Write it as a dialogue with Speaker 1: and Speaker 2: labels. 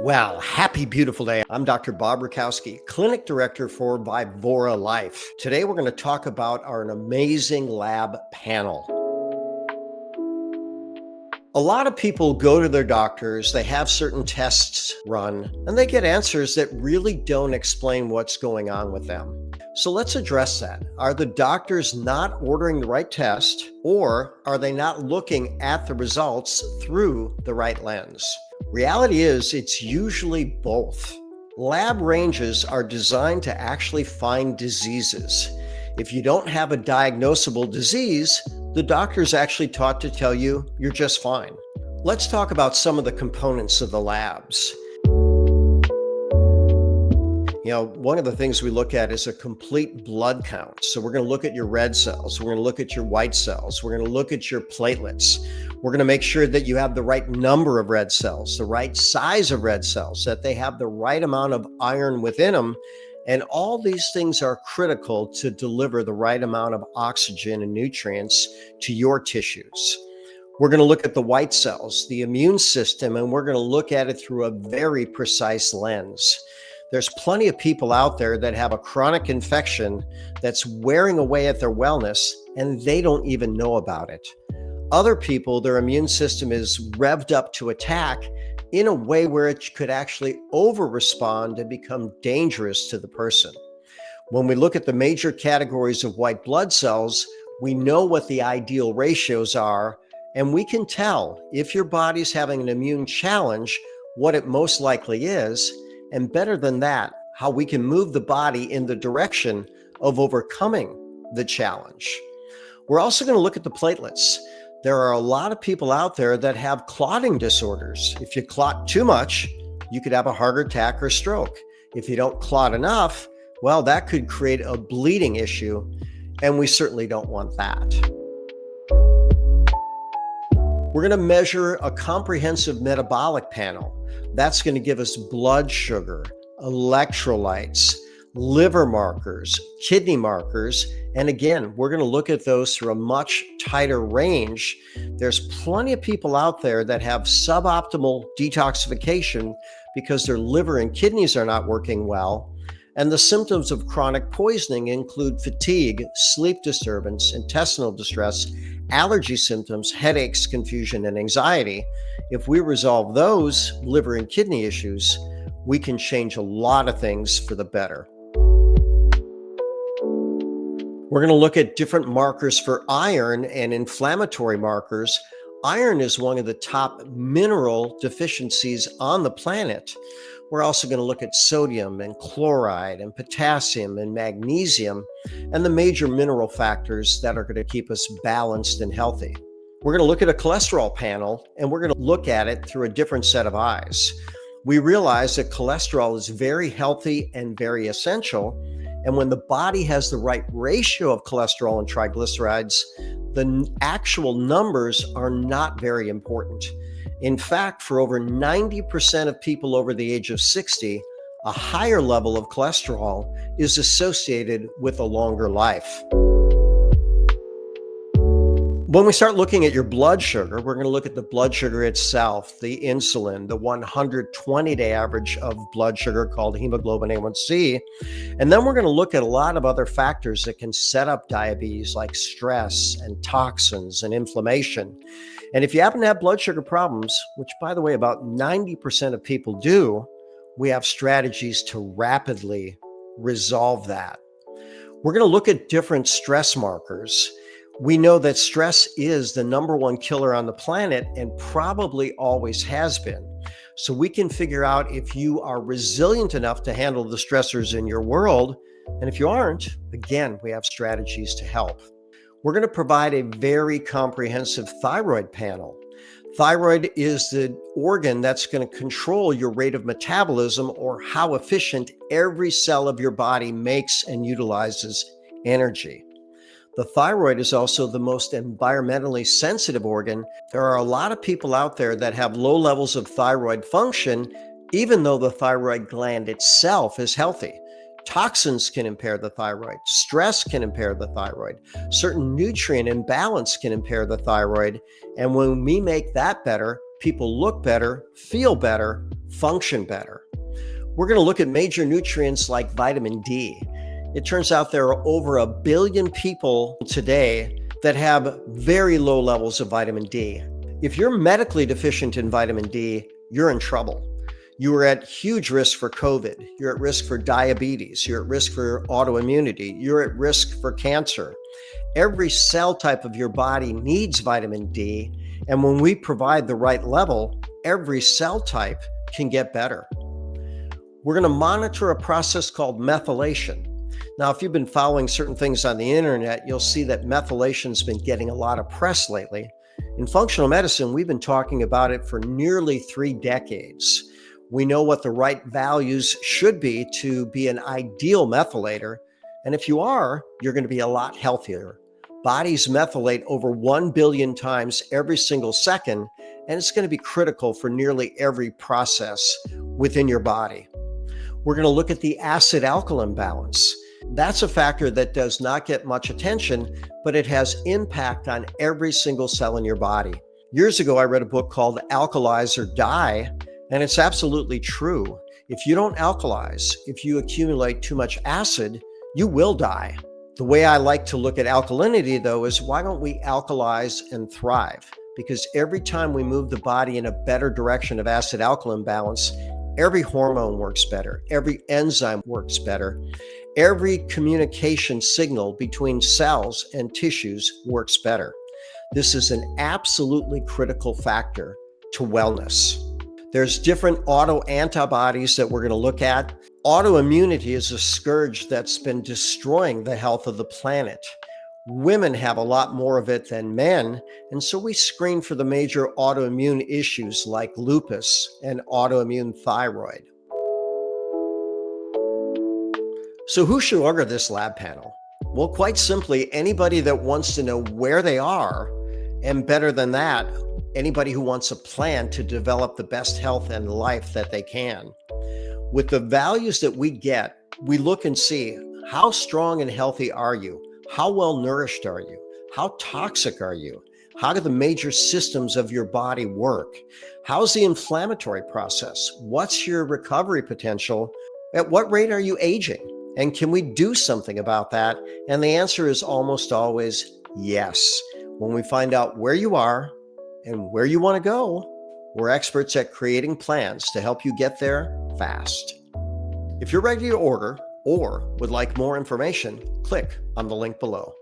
Speaker 1: Well, happy beautiful day. I'm Dr. Bob Rakowski, Clinic Director for Vivora Life. Today we're going to talk about our amazing lab panel. A lot of people go to their doctors, they have certain tests run, and they get answers that really don't explain what's going on with them. So let's address that. Are the doctors not ordering the right test, or are they not looking at the results through the right lens? Reality is, it's usually both. Lab ranges are designed to actually find diseases. If you don't have a diagnosable disease, the doctor's actually taught to tell you you're just fine. Let's talk about some of the components of the labs. One of the things we look at is a complete blood count. So we're going to look at your red cells. We're going to look at your white cells. We're going to look at your platelets. We're going to make sure that you have the right number of red cells, the right size of red cells, that they have the right amount of iron within them. And all these things are critical to deliver the right amount of oxygen and nutrients to your tissues. We're going to look at the white cells, the immune system, and we're going to look at it through a very precise lens. There's plenty of people out there that have a chronic infection that's wearing away at their wellness, and they don't even know about it. Other people, their immune system is revved up to attack in a way where it could actually over-respond and become dangerous to the person. When we look at the major categories of white blood cells, we know what the ideal ratios are, and we can tell if your body's having an immune challenge, what it most likely is, and better than that, how we can move the body in the direction of overcoming the challenge. We're also going to look at the platelets. There are a lot of people out there that have clotting disorders. If you clot too much, you could have a heart attack or stroke. If you don't clot enough, well, that could create a bleeding issue, and we certainly don't want that. We're going to measure a comprehensive metabolic panel. That's going to give us blood sugar, electrolytes, liver markers, kidney markers. And again, we're going to look at those through a much tighter range. There's plenty of people out there that have suboptimal detoxification because their liver and kidneys are not working well. And the symptoms of chronic poisoning include fatigue, sleep disturbance, intestinal distress, allergy symptoms, headaches, confusion, and anxiety. If we resolve those liver and kidney issues, we can change a lot of things for the better. We're going to look at different markers for iron and inflammatory markers. Iron is one of the top mineral deficiencies on the planet. We're also going to look at sodium and chloride and potassium and magnesium and the major mineral factors that are going to keep us balanced and healthy. We're going to look at a cholesterol panel, and we're going to look at it through a different set of eyes. We realize that cholesterol is very healthy and very essential. And when the body has the right ratio of cholesterol and triglycerides, the actual numbers are not very important. In fact, for over 90% of people over the age of 60, a higher level of cholesterol is associated with a longer life. When we start looking at your blood sugar, we're going to look at the blood sugar itself, the insulin, the 120-day average of blood sugar called hemoglobin A1C. And then we're going to look at a lot of other factors that can set up diabetes, like stress and toxins and inflammation. And if you happen to have blood sugar problems, which, by the way, about 90% of people do, we have strategies to rapidly resolve that. We're going to look at different stress markers. We know that stress is the number one killer on the planet and probably always has been. So we can figure out if you are resilient enough to handle the stressors in your world. And if you aren't, again, we have strategies to help. We're going to provide a very comprehensive thyroid panel. Thyroid is the organ that's going to control your rate of metabolism, or how efficient every cell of your body makes and utilizes energy. The thyroid is also the most environmentally sensitive organ. There are a lot of people out there that have low levels of thyroid function, even though the thyroid gland itself is healthy. Toxins can impair the thyroid. Stress can impair the thyroid. Certain nutrient imbalance can impair the thyroid. And when we make that better, people look better, feel better, function better. We're going to look at major nutrients like vitamin D. It turns out there are over 1 billion people today that have very low levels of vitamin D. If you're medically deficient in vitamin D, you're in trouble. You are at huge risk for COVID. You're at risk for diabetes. You're at risk for autoimmunity. You're at risk for cancer. Every cell type of your body needs vitamin D. And when we provide the right level, every cell type can get better. We're going to monitor a process called methylation. Now, if you've been following certain things on the internet, you'll see that methylation's been getting a lot of press lately. In functional medicine, we've been talking about it for nearly 3 decades. We know what the right values should be to be an ideal methylator. And if you are, you're going to be a lot healthier. Bodies methylate over 1 billion times every single second, and it's going to be critical for nearly every process within your body. We're going to look at the acid-alkaline balance. That's a factor that does not get much attention, but it has impact on every single cell in your body. Years ago, I read a book called Alkalize or Die, and it's absolutely true. If you don't alkalize, if you accumulate too much acid, you will die. The way I like to look at alkalinity, though, is why don't we alkalize and thrive? Because every time we move the body in a better direction of acid-alkaline balance, every hormone works better, every enzyme works better, every communication signal between cells and tissues works better. This is an absolutely critical factor to wellness. There's different autoantibodies that we're going to look at. Autoimmunity is a scourge that's been destroying the health of the planet. Women have a lot more of it than men, and so we screen for the major autoimmune issues like lupus and autoimmune thyroid. So who should order this lab panel? Well, quite simply, anybody that wants to know where they are, and better than that, anybody who wants a plan to develop the best health and life that they can. With the values that we get, we look and see how strong and healthy are you? How well nourished are you? How toxic are you? How do the major systems of your body work? How's the inflammatory process? What's your recovery potential? At what rate are you aging? And can we do something about that? And the answer is almost always yes. When we find out where you are and where you want to go, we're experts at creating plans to help you get there fast. If you're ready to order or would like more information, click on the link below.